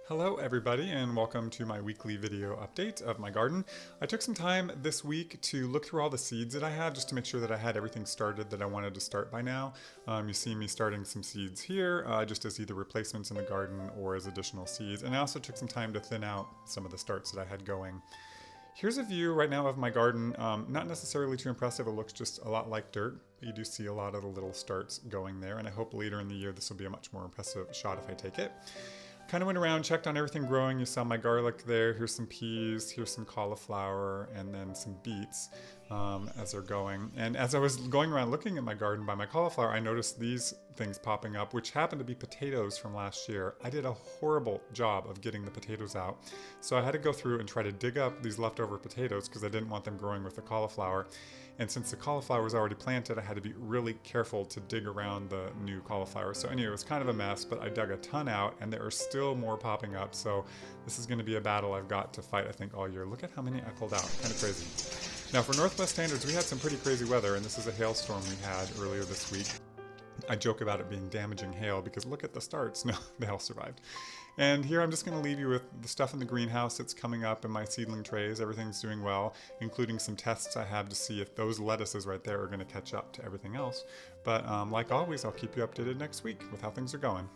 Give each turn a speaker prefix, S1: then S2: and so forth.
S1: Hello everybody and welcome to my weekly video update of my garden. I took some time this week to look through all the seeds that I had just to make sure that I had everything started that I wanted to start by now. You see me starting some seeds here just as either replacements in the garden or as additional seeds, and I also took some time to thin out some of the starts that I had going. Here's a view right now of my garden. Not necessarily too impressive, it looks just a lot like dirt. You do see a lot of the little starts going there, and I hope later in the year this will be a much more impressive shot if I take it. Kind of went around, checked on everything growing. You saw my garlic there. Here's some peas, here's some cauliflower, and then some beets as they're going. And as I was going around looking at my garden by my cauliflower, I noticed these things popping up, which happened to be potatoes from last year. I did a horrible job of getting the potatoes out. So I had to go through and try to dig up these leftover potatoes because I didn't want them growing with the cauliflower. And since the cauliflower was already planted, I had to be really careful to dig around the new cauliflower. So anyway, it was kind of a mess, but I dug a ton out and there are still more popping up. So this is going to be a battle I've got to fight, I think, all year. Look at how many I pulled out. Kind of crazy. Now for Northwest standards, we had some pretty crazy weather, and this is a hailstorm we had earlier this week. I joke about it being damaging hail because look at the starts. No, they all survived. And here I'm just going to leave you with the stuff in the greenhouse that's coming up in my seedling trays. Everything's doing well, including some tests I have to see if those lettuces right there are going to catch up to everything else. But like always, I'll keep you updated next week with how things are going.